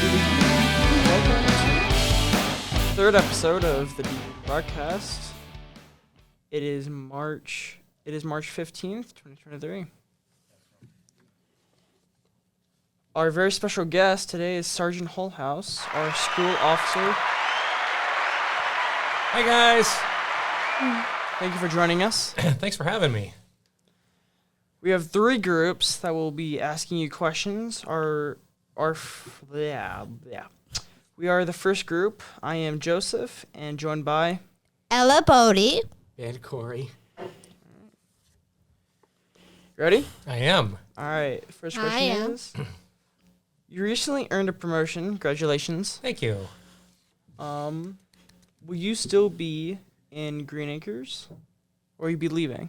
Welcome to the third episode of the broadcast. It is March 15th, 2023. Our very special guest today is Sergeant Holthaus, our school officer. Hi, guys. Thank you for joining us. Thanks for having me. We have three groups that will be asking you questions. We are the first group. I am Joseph, and joined by Ella Bodie. And Corey. Ready? I am. All right. First I question am. is: you recently earned a promotion. Congratulations. Thank you. Will you still be in Green Acres, or will you be leaving?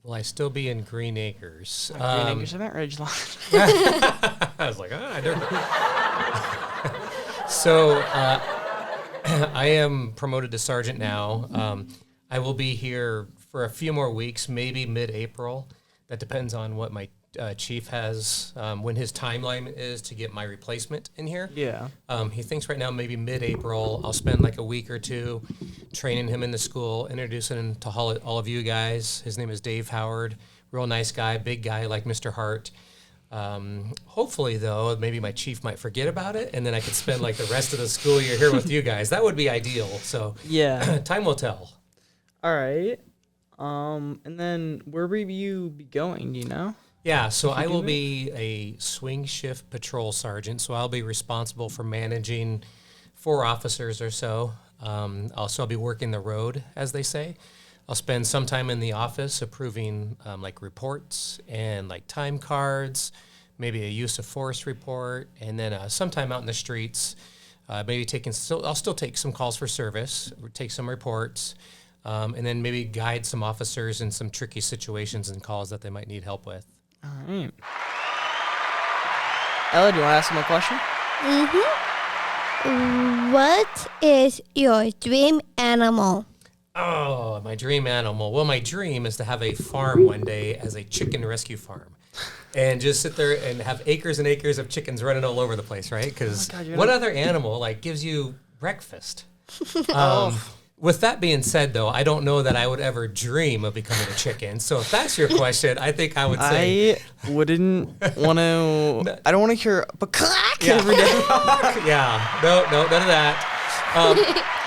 Will I still be in Green Acres? Green Acres, I meant Ridgeline. I was like, I don't. So, I am promoted to sergeant now. I will be here for a few more weeks, maybe mid-April. That depends on what my chief has, when his timeline is to get my replacement in here. Yeah. He thinks right now maybe mid-April. I'll spend like a week or two training him in the school, introducing him to all of you guys. His name is Dave Howard. Real nice guy, big guy like Mr. Hart. Hopefully, though, maybe my chief might forget about it, and then I could spend like the rest of the school year here with you guys. That would be ideal. So Yeah. time will tell. All right. And then where will you be going? Do you know? Yeah, so I will do be a swing shift patrol sergeant, so I'll be responsible for managing 4 officers or so. Also, I'll be working the road, as they say. I'll spend some time in the office approving like reports and like time cards, maybe a use of force report, and then some time out in the streets, maybe I'll still take some calls for service, take some reports, and then maybe guide some officers in some tricky situations and calls that they might need help with. All right. Ella, do you want to ask him a question? What is your dream animal? Oh, my dream animal. Well, my dream is to have a farm one day as a chicken rescue farm. And just sit there and have acres and acres of chickens running all over the place, right? Because what other animal like gives you breakfast? With that being said, though, I don't know that I would ever dream of becoming a chicken. So if that's your question, I think I would say... I wouldn't want to... I don't want to hear every day. Yeah, no, none of that.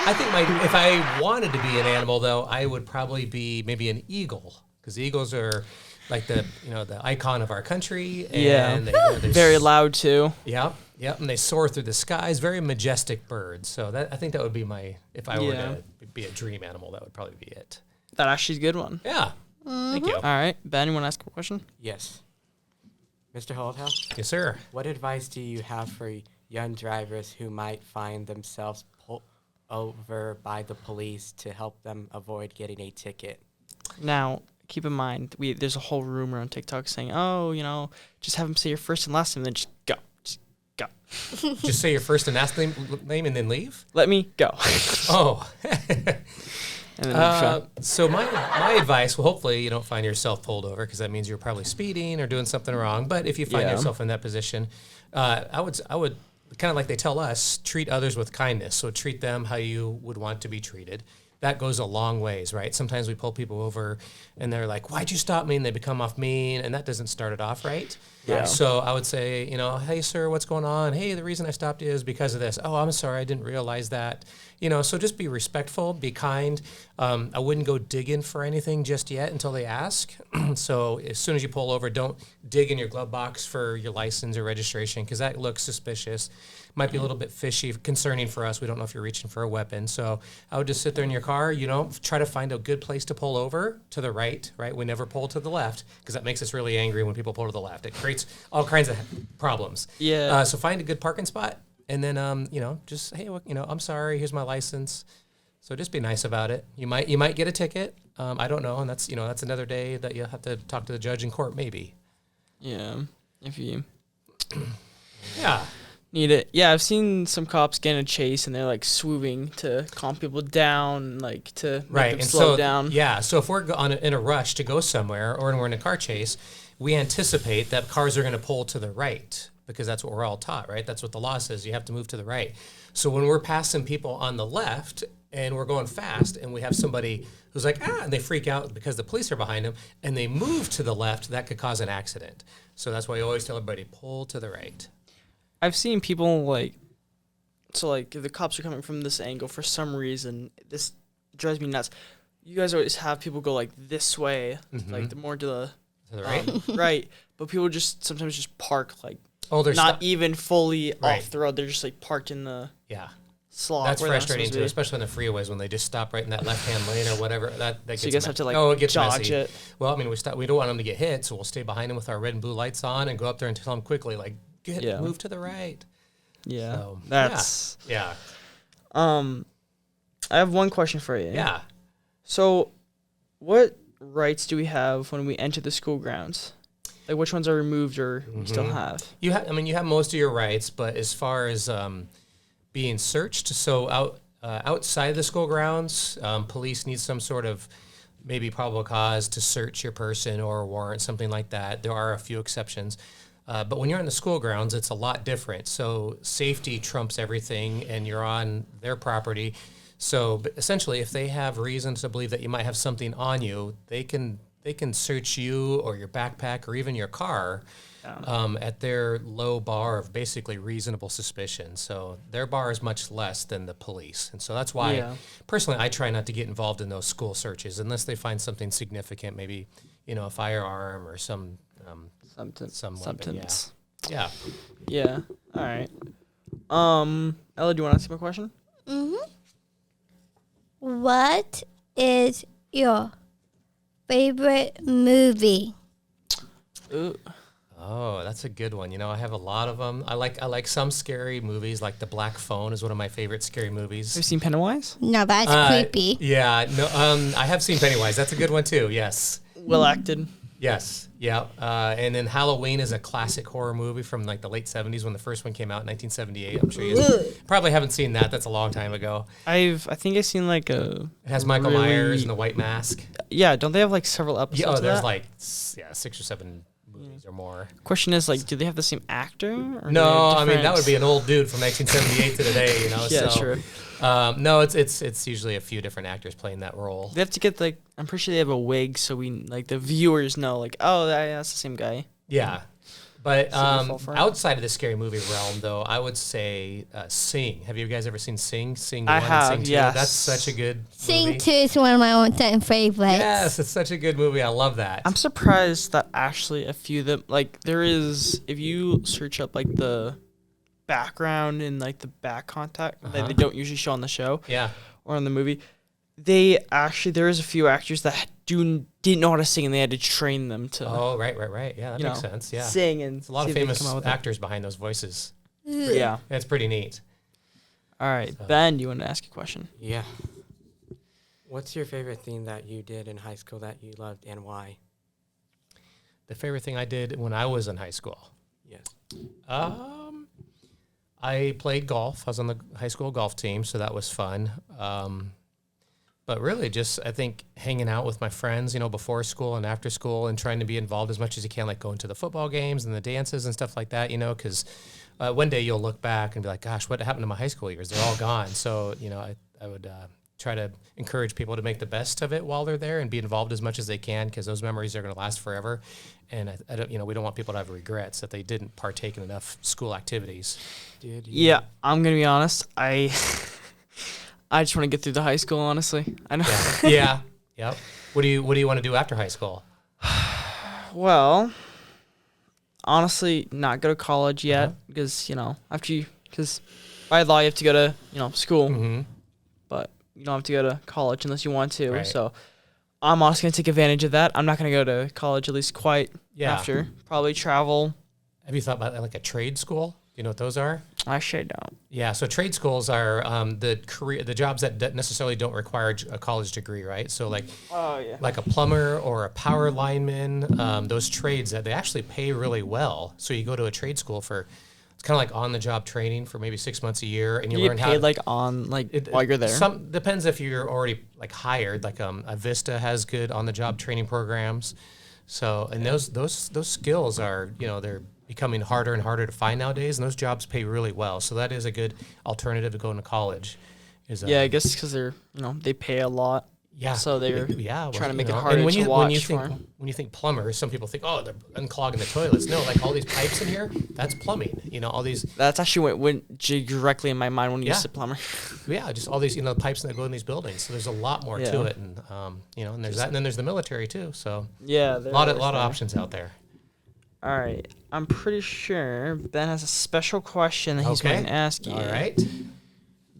I think if I wanted to be an animal, though, I would probably be maybe an eagle. Because eagles are like the icon of our country. And they're Very loud, too. Yep, and they soar through the skies. Very majestic birds. So I think that would be if I were to be a dream animal, that would probably be it. That actually is a good one. Yeah, thank you. All right. Ben, you want to ask a question? Yes. Mr. Holthaus, Yes, sir. what advice do you have for young drivers who might find themselves pulled over by the police to help them avoid getting a ticket? Now, keep in mind, there's a whole rumor on TikTok saying, just have them say your first and last name, and then just go. Just say your first and last name and then leave? Let me go. Oh. And then So my advice, well, hopefully you don't find yourself pulled over because that means you're probably speeding or doing something wrong. But if you find yourself in that position, I would kind of like they tell us, treat others with kindness. So treat them how you would want to be treated. That goes a long ways, right? Sometimes we pull people over and they're like, why'd you stop me? And they become off mean, and that doesn't start it off right. Yeah. So I would say, hey, sir, what's going on? Hey, the reason I stopped you is because of this. Oh, I'm sorry, I didn't realize that. So just be respectful, be kind. I wouldn't go digging for anything just yet until they ask. So as soon as you pull over, don't dig in your glove box for your license or registration because that looks suspicious. Might be a little bit fishy, concerning for us. We don't know if you're reaching for a weapon. So I would just sit there in your car, try to find a good place to pull over to the right? We never pull to the left because that makes us really angry when people pull to the left. It creates all kinds of problems. Yeah. So find a good parking spot and then, just, hey, I'm sorry, here's my license. So just be nice about it. You might get a ticket. I don't know. And that's another day that you'll have to talk to the judge in court, maybe. Yeah. If you Yeah. need it. Yeah, I've seen some cops get in a chase and they're like swooping to calm people down, like to make them slow down. Yeah, so if we're in a rush to go somewhere or we're in a car chase, we anticipate that cars are going to pull to the right because that's what we're all taught, right? That's what the law says. You have to move to the right. So when we're passing people on the left and we're going fast and we have somebody who's like, and they freak out because the police are behind them and they move to the left, that could cause an accident. So that's why I always tell everybody, pull to the right. I've seen people like, so like if the cops are coming from this angle for some reason, this drives me nuts. You guys always have people go like this way, like the more to the right, right. But people just sometimes just park like they're not even fully off the road. They're just like parked in the slot. That's frustrating too, especially on the freeways when they just stop right in that left-hand lane or whatever. That gets so you guys have to like it gets dodge messy. it. Well, I mean, we don't want them to get hit, so we'll stay behind them with our red and blue lights on and go up there and tell them quickly, like, move to the right. Yeah, so, that's yeah. I have one question for you. Yeah. So, what rights do we have when we enter the school grounds? Like, which ones are removed or you still have? You have most of your rights, but as far as being searched, so outside of the school grounds, police need some sort of maybe probable cause to search your person or a warrant, something like that. There are a few exceptions. But when you're on the school grounds, it's a lot different. So safety trumps everything, and you're on their property. So essentially, if they have reason to believe that you might have something on you, they can search you or your backpack or even your car at their low bar of basically reasonable suspicion. So their bar is much less than the police. And so that's why, personally, I try not to get involved in those school searches unless they find something significant, maybe, a firearm or some weapon. Yeah. Yeah. All right. Ella, do you want to ask me a question? What is your favorite movie? Ooh. Oh, that's a good one. I have a lot of them. I like some scary movies, like The Black Phone is one of my favorite scary movies. Have you seen Pennywise? No, that's creepy. Yeah, no, I have seen Pennywise. That's a good one too. Yes. Well acted. Yes. Yeah. And then Halloween is a classic horror movie from like the late 70s when the first one came out in 1978. I'm sure you probably haven't seen that. That's a long time ago. I think I've seen like a. It has Michael Myers and the white mask. Yeah. Don't they have like several episodes? Yeah. Of There's that? like 6 or 7 movies or more. Question is like, do they have the same actor? Or No, I mean that would be an old dude from 1978 to today. Yeah, sure. No, it's usually a few different actors playing that role. They have to get like, I'm pretty sure they have a wig, so we like the viewers know like, oh, that's the same guy. Yeah, but outside of the scary movie realm, though, I would say Sing. Have you guys ever seen Sing? Sing 1 and Sing 2? Yes. That's such a good Sing movie. 2 is one of my all-time favorites. Yes, it's such a good movie. I love that. I'm surprised that actually a few of them, like there is, if you search up like the background and like the back contact that they don't usually show on the show or in the movie, there is a few actors that didn't know how to sing and they had to train them to right. Yeah, that makes sense. Yeah, sing, and it's a lot of famous actors behind those voices. Yeah, it's pretty neat. All right, Ben, do you want to ask a question? Yeah. What's your favorite thing that you did in high school that you loved and why? The favorite thing I did when I was in high school? Yes. I played golf. I was on the high school golf team, so that was fun. But really just, I think, hanging out with my friends, before school and after school and trying to be involved as much as you can, like going to the football games and the dances and stuff like that, because one day you'll look back and be like, gosh, what happened to my high school years? They're all gone. So, I would try to encourage people to make the best of it while they're there and be involved as much as they can because those memories are going to last forever. And I don't, we don't want people to have regrets that they didn't partake in enough school activities. Yeah, I'm going to be honest. I just want to get through the high school, honestly. I know. Yeah. Yep. What do you want to do after high school? Well, honestly, not go to college yet because, because by law you have to go to, school, but you don't have to go to college unless you want to. Right. So I'm also going to take advantage of that. I'm not going to go to college at least quite after. Probably travel. Have you thought about like a trade school? Do you know what those are? Actually, I don't. Yeah, so trade schools are the jobs that necessarily don't require a college degree, right? So like a plumber or a power lineman, those trades that they actually pay really well. So you go to a trade school for it's kind of like on-the-job training for maybe 6 months a year, and you learn how. Paid while you're there. Some depends if you're already like hired. Like a Vista has good on-the-job training programs. So and those skills are they're becoming harder and harder to find nowadays, and those jobs pay really well. So that is a good alternative to going to college. Yeah, I guess because they're they pay a lot. Yeah. So they're well, trying to make it and harder when to you, watch when you think plumbers, some people think, oh, they're unclogging the toilets. No, like all these pipes in here, that's plumbing. All these. That's actually went directly in my mind when you said plumber. Yeah, just all these pipes that go in these buildings. So there's a lot more to it, and and there's that, and then there's the military too. So yeah, a lot of options out there. All right, I'm pretty sure Ben has a special question that he's going to ask you. All right,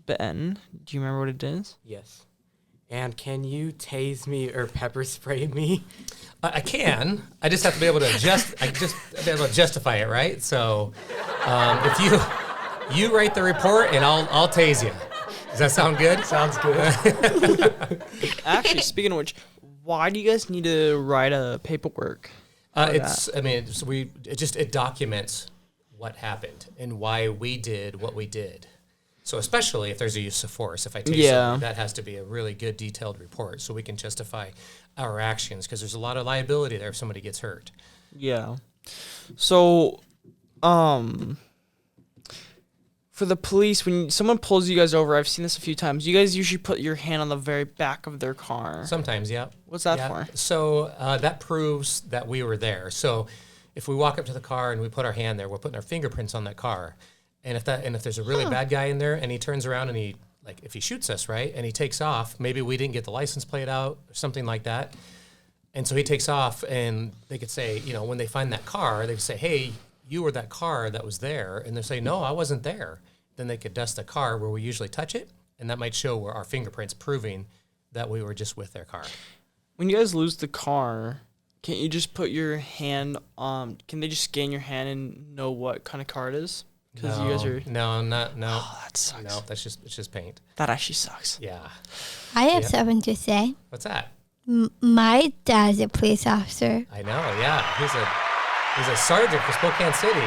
Ben, do you remember what it is? Yes. And can you tase me or pepper spray me? I can. I just have to be able to be able to justify it, right? So, if you write the report and I'll tase you. Does that sound good? Sounds good. Actually, speaking of which, why do you guys need to write a paperwork? It documents what happened and why we did what we did. So especially if there's a use of force, if I take something, that has to be a really good detailed report so we can justify our actions, because there's a lot of liability there if somebody gets hurt. Yeah. So, for the police, when someone pulls you guys over, I've seen this a few times, you guys usually put your hand on the very back of their car. Sometimes, yeah. What's that for? So that proves that we were there. So if we walk up to the car and we put our hand there, we're putting our fingerprints on that car. And if there's a really bad guy in there and he turns around and if he shoots us, right, and he takes off, maybe we didn't get the license plate out or something like that. And so he takes off, and they could say, when they find that car, they could say, hey, you were that car that was there. And they say, no, I wasn't there. Then they could dust the car where we usually touch it, and that might show where our fingerprints proving that we were just with their car. When you guys lose the car, can't you just put your hand on, can they just scan your hand and know what kind of car it is? Because you guys are... No. Oh, that sucks. No, it's just paint. That actually sucks. Yeah. I have something to say. What's that? My dad's a police officer. I know, yeah. He's a sergeant for Spokane City.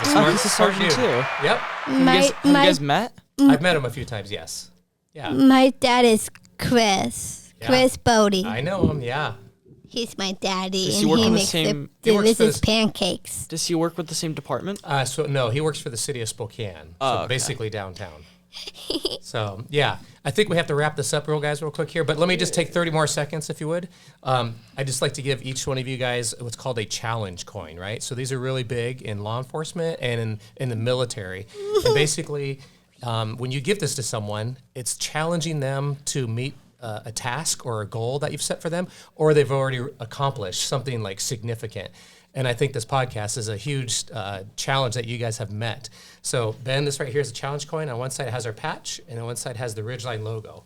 He's a sergeant dude. too. Yep. Have you guys met? I've met him a few times, yes. Yeah. My dad is Chris. Yeah. Chris Bodie. I know him, yeah. He's my daddy, Does he and work he on the makes same- the He works for delicious the- pancakes. Does he work with the same department? So no, he works for the city of Spokane. Oh, So okay. basically downtown. So yeah, I think we have to wrap this up real quick here, but let me just take 30 more seconds if you would. I'd just like to give each one of you guys what's called a challenge coin, right? So these are really big in law enforcement and in the military. And basically, when you give this to someone, it's challenging them to meet a task or a goal that you've set for them, or they've already accomplished something like significant. And I think this podcast is a huge challenge that you guys have met. So Ben, this right here is a challenge coin. On one side it has our patch, and on one side has the Ridgeline logo.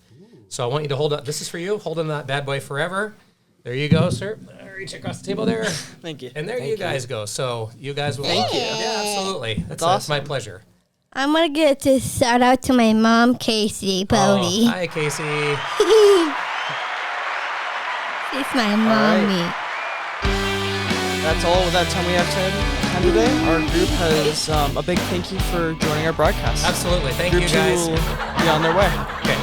So I want you to hold up. This is for you. Hold on that bad boy forever. There you go, sir. Reach across the table there. Thank you. And there you guys go. So you guys will. Thank you. Yeah, absolutely. That's awesome. my pleasure. I'm going to get to shout out to my mom, Casey Bodie. Oh, hi, Casey. She's my mommy. That's all that time we have time today. Our group has a big thank you for joining our broadcast. Absolutely. Thank Group you, guys. 2 will be on their way. Okay.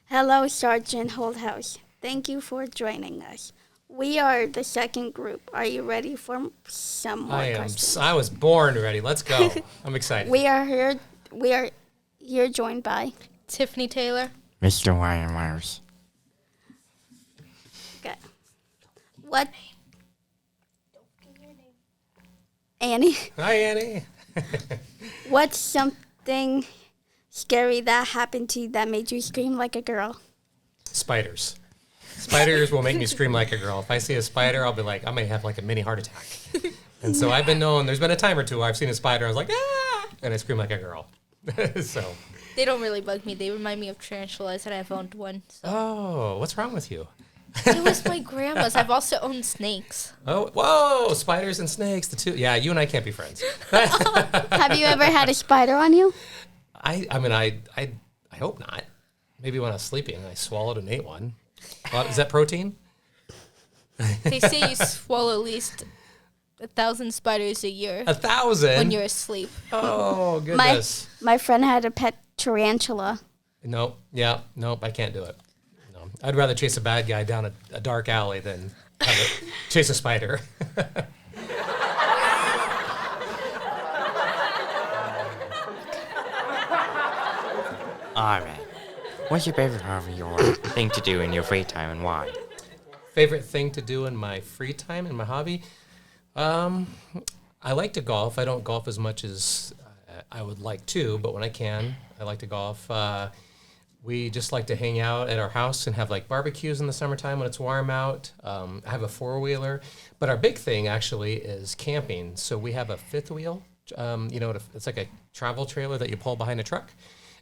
Hello, Sergeant Holthaus. Thank you for joining us. We are the second group. Are you ready for some more questions? I was born ready. Let's go. I'm excited. We are here joined by Tiffany Taylor. Mr. Ryan Myers. okay. What Annie. Hi, Annie. What's something scary that happened to you that made you scream like a girl? Spiders. Spiders will make me scream like a girl. If I see a spider, I'll be like, I may have like a mini heart attack. And so I've been known, there's been a time or two where I've seen a spider, I was like, ah, and I scream like a girl. So. They don't really bug me. They remind me of tarantulas, and I've owned one. So. Oh, what's wrong with you? It was my grandma's. I've also owned snakes. Oh, whoa, spiders and snakes, the two. Yeah, you and I can't be friends. Have you ever had a spider on you? I hope not. Maybe when I was sleeping, I swallowed and ate one. Is that protein? They say you swallow at least 1,000 spiders a year 1,000? when you're asleep. Oh, goodness. My friend had a pet tarantula. Nope, I can't do it. I'd rather chase a bad guy down a dark alley than chase a spider. All right. What's your favorite hobby or thing to do in your free time and why? Favorite thing to do in my free time and my hobby? I like to golf. I don't golf as much as I would like to, but when I can, I like to golf. We just like to hang out at our house and have like barbecues in the summertime when it's warm out. I have a 4-wheeler, but our big thing actually is camping. So we have a 5th wheel. It's like a travel trailer that you pull behind a truck.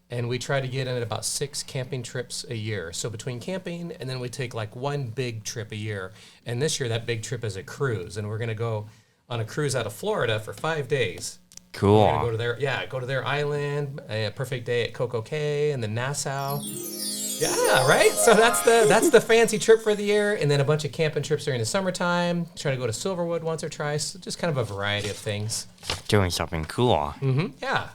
And we try to get in at about 6 camping trips a year. So between camping and then we take like one big trip a year. And this year that big trip is a cruise. And we're going to go on a cruise out of Florida for 5 days. Cool. We're gonna go to their island, a perfect day at Coco Cay and then Nassau. Yeah, right? So that's the fancy trip for the year. And then a bunch of camping trips during the summertime. Trying to go to Silverwood once or twice. So just kind of a variety of things. Doing something cool. Mm-hmm. Yeah.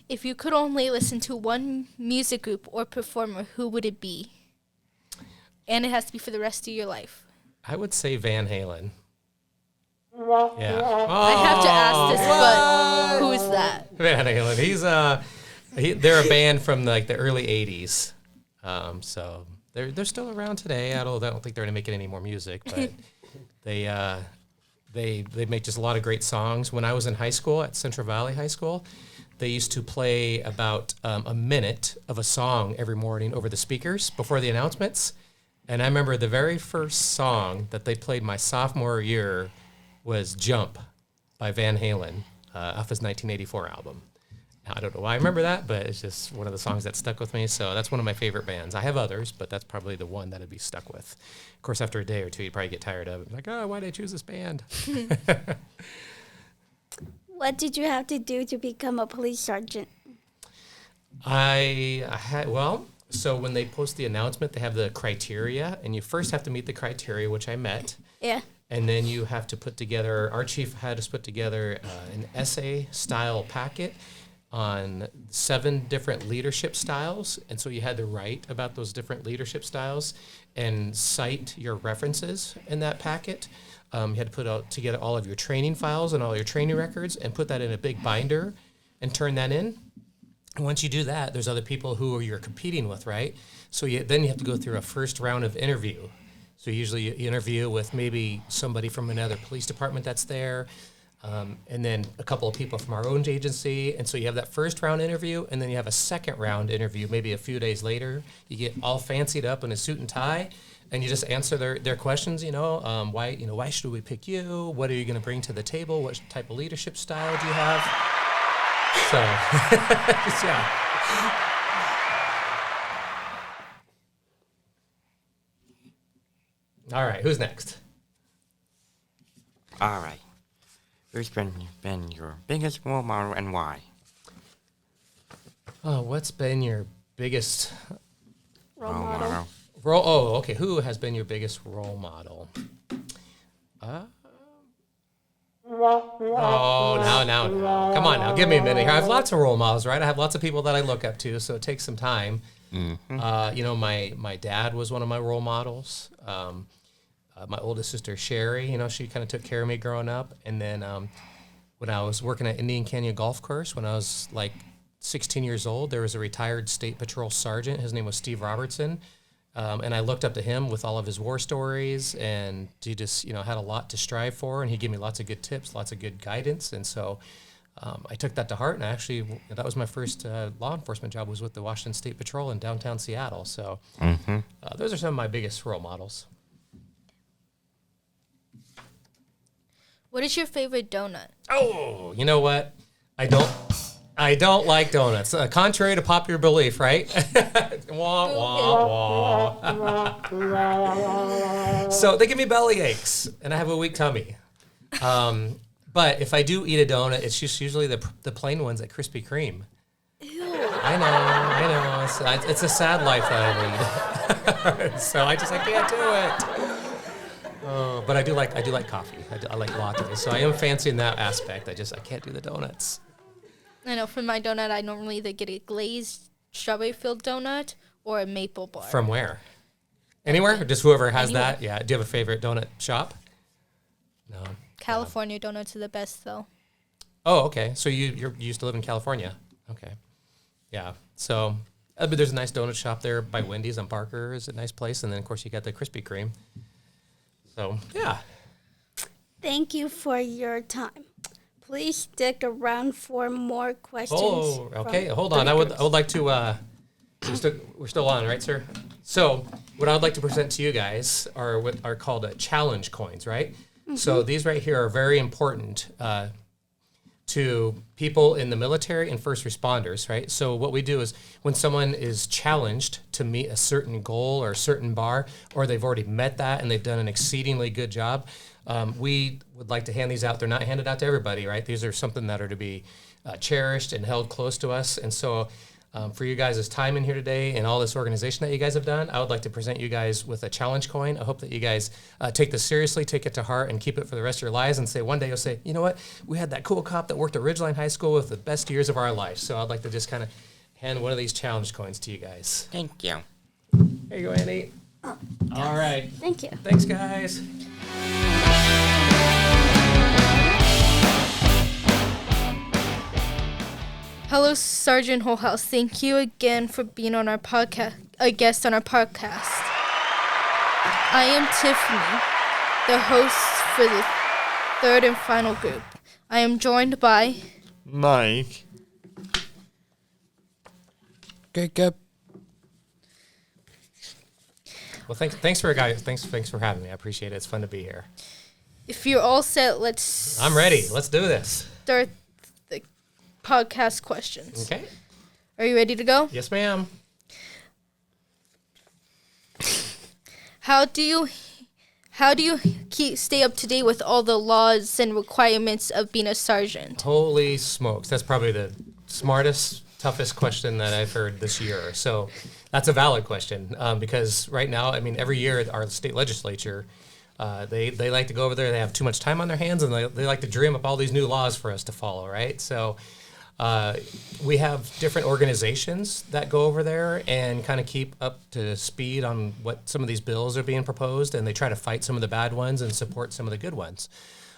If you could only listen to one music group or performer, who would it be? And it has to be for the rest of your life. I would say Van Halen. Yeah. I have to ask this, but who is that? Van Halen. They're a band from like the early '80s. So they're still around today. I don't think they're gonna make any more music, but they make just a lot of great songs. When I was in high school at Central Valley High School, they used to play about a minute of a song every morning over the speakers before the announcements. And I remember the very first song that they played my sophomore year was Jump by Van Halen off his 1984 album. Now, I don't know why I remember that, but it's just one of the songs that stuck with me. So that's one of my favorite bands. I have others, but that's probably the one that I'd be stuck with. Of course, after a day or two, you'd probably get tired of it. Like, oh, why did I choose this band? What did you have to do to become a police sergeant? So when they post the announcement, they have the criteria, and you first have to meet the criteria, which I met. Yeah. And then you have to put together, our chief had us put together an essay-style packet on 7 different leadership styles. And so you had to write about those different leadership styles and cite your references in that packet. You had to put together all of your training files and all your training records and put that in a big binder and turn that in. And once you do that, there's other people who you're competing with, right? So then you have to go through a first round of interview. So usually you interview with maybe somebody from another police department that's there, and then a couple of people from our own agency. And so you have that first round interview, and then you have a second round interview maybe a few days later. You get all fancied up in a suit and tie, and you just answer their questions. Why should we pick you? What are you going to bring to the table? What type of leadership style do you have? So, yeah. All right, who's next? All right. Who's been your biggest role model and why? Oh, what's been your biggest Role model. okay. Who has been your biggest role model? Now. Come on now, give me a minute here. I have lots of role models, right? I have lots of people that I look up to, so it takes some time. Mm-hmm. My dad was one of my role models. My oldest sister, Sherry, she kind of took care of me growing up. And then when I was working at Indian Canyon Golf Course, when I was like 16 years old, there was a retired State Patrol sergeant. His name was Steve Robertson. And I looked up to him with all of his war stories, and he just, had a lot to strive for, and he gave me lots of good tips, lots of good guidance. And so I took that to heart, and that was my first law enforcement job, was with the Washington State Patrol in downtown Seattle. So those are some of my biggest role models. What is your favorite donut? Oh, you know what? I don't like donuts. Contrary to popular belief, right? Wah, wah, wah. So they give me belly aches, and I have a weak tummy. But if I do eat a donut, it's just usually the plain ones at Krispy Kreme. Ew. I know. It's a sad life that I lead. So I can't do it. But I do like coffee. I like lattes. So I am fancy in that aspect. I can't do the donuts. I know for my donut, I normally either get a glazed strawberry-filled donut or a maple bar? From where? Anywhere? Or just whoever has Anywhere. that? Yeah. Do you have a favorite donut shop? No. California donuts are the best, though. Oh, okay. So you used to live in California. Okay. Yeah. So, but there's a nice donut shop there by Wendy's on Parker. Is a nice place. And then, of course, you got the Krispy Kreme. So, yeah. Thank you for your time. Please stick around for more questions. Oh, okay. from Hold the on. I would groups. like to. We're still on, right, sir? So, what I would like to present to you guys are what are called challenge coins, right? So these right here are very important to people in the military and first responders, right? So what we do is when someone is challenged to meet a certain goal or a certain bar, or they've already met that and they've done an exceedingly good job, we would like to hand these out. They're not handed out to everybody, right? These are something that are to be cherished and held close to us. And so for you guys' time in here today and all this organization that you guys have done, I would like to present you guys with a challenge coin. I hope that you guys take this seriously, take it to heart, and keep it for the rest of your lives, and say one day you'll say, you know what, we had that cool cop that worked at Ridgeline High School with the best years of our life. So I'd like to just kind of hand one of these challenge coins to you guys. Thank you. Here you go, Andy. All right. Thank you. Thanks, guys. Hello, Sergeant Holthaus. Thank you again for being on our podcast, a guest on our podcast. I am Tiffany, the host for the third and final group. I am joined by Mike. Jacob. Well, thanks for guys. Thanks for having me. I appreciate it. It's fun to be here. If you're all set, let's I'm ready. Let's do this. start the podcast questions. Okay. Are you ready to go? Yes, ma'am. How do you stay up to date with all the laws and requirements of being a sergeant? Holy smokes. That's probably the smartest, toughest question that I've heard this year. So that's a valid question because right now, I mean, every year our state legislature, they like to go over there. They have too much time on their hands, and they like to dream up all these new laws for us to follow, right? So we have different organizations that go over there and kind of keep up to speed on what some of these bills are being proposed, and they try to fight some of the bad ones and support some of the good ones.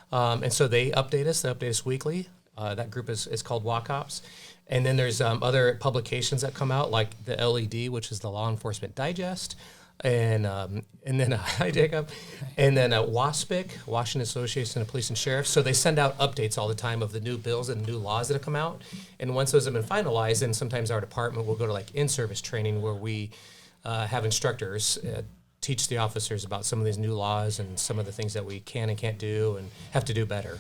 And so they update us weekly. That group is called WACOPS. And then there's other publications that come out, like the LED, which is the Law Enforcement Digest, and then hi Jacob, and then WASPIC, Washington Association of Police and Sheriffs. So they send out updates all the time of the new bills and new laws that have come out. And once those have been finalized, then sometimes our department will go to like in-service training where we have instructors teach the officers about some of these new laws and some of the things that we can and can't do and have to do better.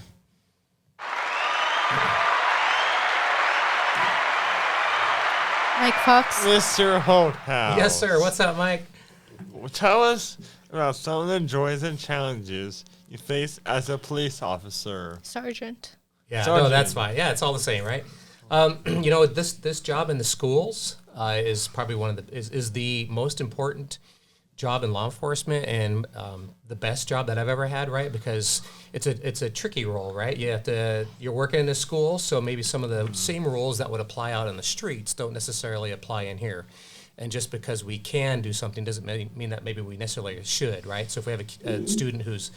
Mike Fox. Mr. Holthaus. Yes, sir. What's up, Mike? Tell us about some of the joys and challenges you face as a police officer. Sergeant. Yeah, Sergeant. no, that's fine. Yeah, it's all the same, right? You know, this job in the schools is probably is the most important job in law enforcement and the best job that I've ever had, right? Because it's a tricky role, right? You're working in a school, so maybe some of the same rules that would apply out on the streets don't necessarily apply in here. And just because we can do something doesn't mean that maybe we necessarily should, right? So if we have a student who's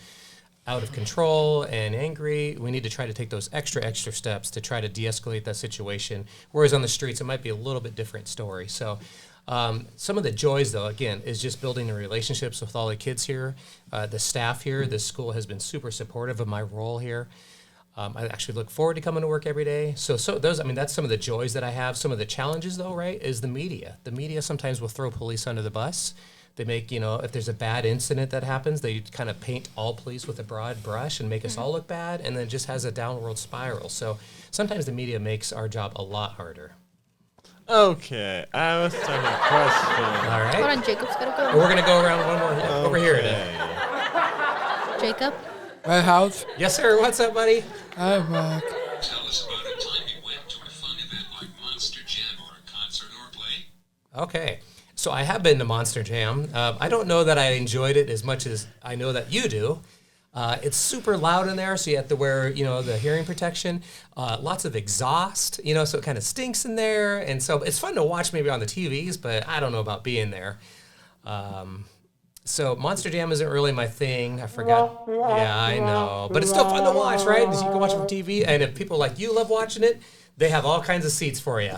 out of control and angry, we need to try to take those extra steps to try to de-escalate that situation. Whereas on the streets, it might be a little bit different story. So some of the joys, though, again, is just building the relationships with all the kids here. The staff here, this school has been super supportive of my role here. I actually look forward to coming to work every day. So those, I mean, that's some of the joys that I have. Some of the challenges, though, right, is the media. The media sometimes will throw police under the bus. They make, if there's a bad incident that happens, they kind of paint all police with a broad brush and make us all look bad, and then it just has a downward spiral. So sometimes the media makes our job a lot harder. Okay, I have a second question. All right. Hold on, Jacob's gotta go. We're going to go around one more over here today. Jacob. Red House. Yes, sir. What's up, buddy? Hi, Mark. Tell us about a time you went to a fun event like Monster Jam or a concert or a play. Okay. So I have been to Monster Jam. I don't know that I enjoyed it as much as I know that you do. It's super loud in there, so you have to wear, the hearing protection. Lots of exhaust, so it kind of stinks in there. And so it's fun to watch maybe on the TVs, but I don't know about being there. So Monster Jam isn't really my thing. I forgot. Yeah, I know. But it's still fun to watch, right? Because you can watch it on TV. And if people like you love watching it, they have all kinds of seats for you.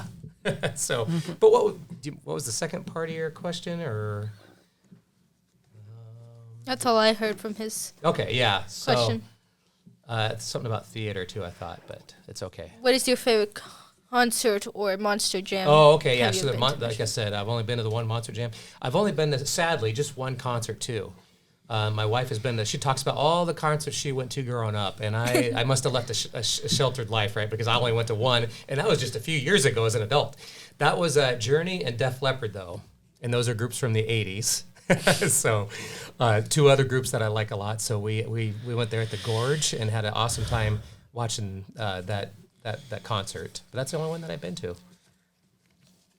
So, but what was the second part of your question? Or That's all I heard from his okay, yeah. question. So, something about theater too, I thought, but it's okay. What is your favorite concert or Monster Jam? Oh, okay, yeah. have you So, been to? like I said, I've only been to the one Monster Jam. I've only been to, sadly, just one concert too. My wife has been to, she talks about all the concerts she went to growing up, and I must have left a sheltered life, right? Because I only went to one, and that was just a few years ago as an adult. That was Journey and Def Leppard, though, and those are groups from the 80s. So, two other groups that I like a lot. So we went there at the Gorge and had an awesome time watching that concert. But that's the only one that I've been to.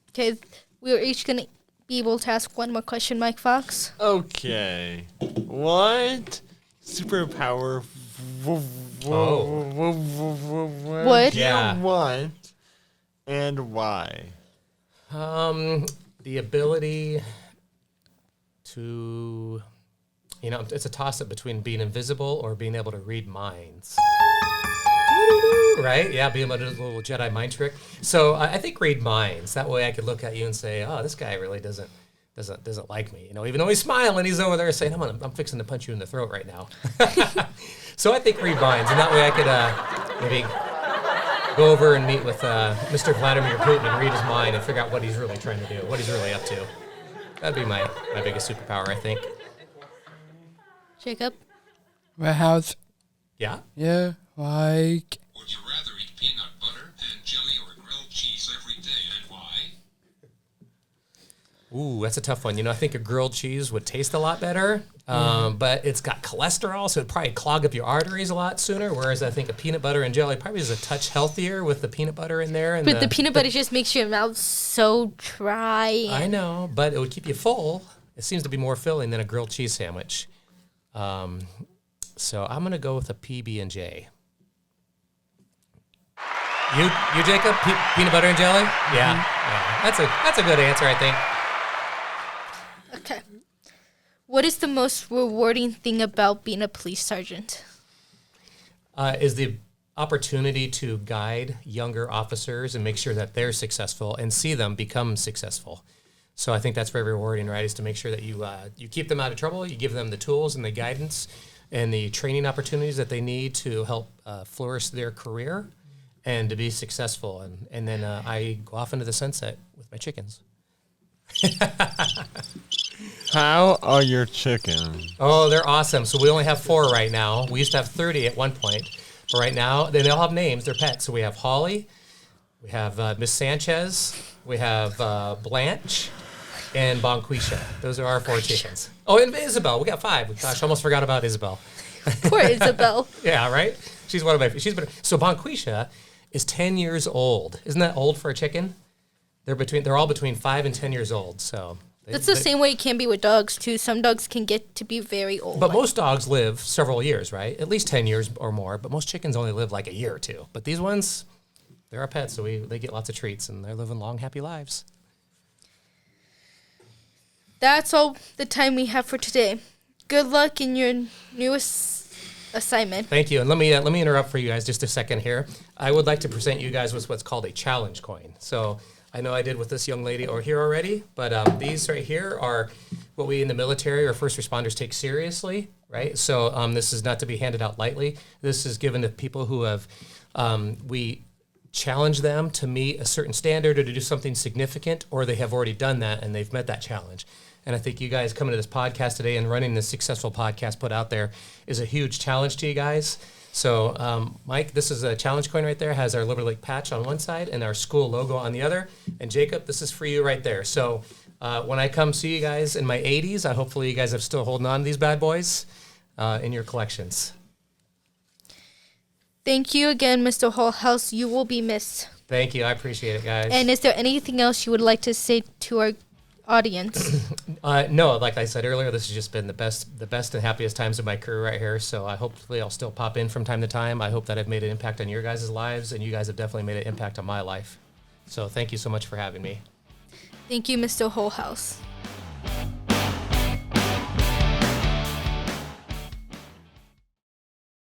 Okay, we're each going to be able to ask one more question, Mike Fox. Okay. What superpower What? do Yeah. you want and why? The ability to, it's a toss-up between being invisible or being able to read minds. Right? Yeah, being able to do a little Jedi mind trick. So I think read minds. That way I could look at you and say, oh, this guy really doesn't like me. Even though he's smiling, he's over there saying, I'm fixing to punch you in the throat right now. So I think read minds, and that way I could maybe go over and meet with Mr. Vladimir Putin and read his mind and figure out what he's really trying to do, what he's really up to. That'd be my biggest superpower, I think. Jacob? My house. Yeah? Yeah, like. Would you rather eat peanut butter and jelly or grilled cheese every day, and why? Ooh, that's a tough one. I think a grilled cheese would taste a lot better, but it's got cholesterol, so it'd probably clog up your arteries a lot sooner, whereas I think a peanut butter and jelly probably is a touch healthier with the peanut butter in there. And But the peanut butter just makes your mouth so dry. I know, but it would keep you full. It seems to be more filling than a grilled cheese sandwich. So I'm going to go with a PB&J. You Jacob? Peanut butter and jelly? Yeah. That's a good answer, I think. Okay. What is the most rewarding thing about being a police sergeant? Is the opportunity to guide younger officers and make sure that they're successful and see them become successful. So I think that's very rewarding, right? Is to make sure that you keep them out of trouble, you give them the tools and the guidance and the training opportunities that they need to help flourish their career and to be successful. And then I go off into the sunset with my chickens. How are your chickens? Oh, they're awesome. So we only have 4 right now. We used to have 30 at one point. But right now, they all have names. They're pets. So we have Holly, we have Miss Sanchez, we have Blanche, and Bonquisha. Those are our 4 chickens. Oh, and Isabel. We got 5. Gosh, I almost forgot about Isabel. Poor Isabel. Yeah, right? She's one of my... So Bonquisha is 10 years old. Isn't that old for a chicken? They're all between 5 and 10 years old, so... That's the same way it can be with dogs, too. Some dogs can get to be very old. But most dogs live several years, right? At least 10 years or more. But most chickens only live like a year or 2. But these ones, they're our pets, so they get lots of treats, and they're living long, happy lives. That's all the time we have for today. Good luck in your newest assignment. Thank you. And let me interrupt for you guys just a second here. I would like to present you guys with what's called a challenge coin. So I know I did with this young lady over here already, but these right here are what we in the military or first responders take seriously, right? So this is not to be handed out lightly. This is given to people who have, we challenge them to meet a certain standard or to do something significant, or they have already done that and they've met that challenge. And I think you guys coming to this podcast today and running this successful podcast put out there is a huge challenge to you guys. So, Mike, this is a challenge coin right there. It has our Liberty Lake patch on one side and our school logo on the other. And Jacob, this is for you right there. So when I come see you guys in my 80s, hopefully you guys are still holding on to these bad boys in your collections. Thank you again, Mr. Holthaus. You will be missed. Thank you. I appreciate it, guys. And is there anything else you would like to say to our audience? No, like I said earlier, this has just been the best and happiest times of my career right here. So hopefully I'll still pop in from time to time. I hope that I've made an impact on your guys' lives, and you guys have definitely made an impact on my life. So thank you so much for having me. Thank you, Mr. Holthaus.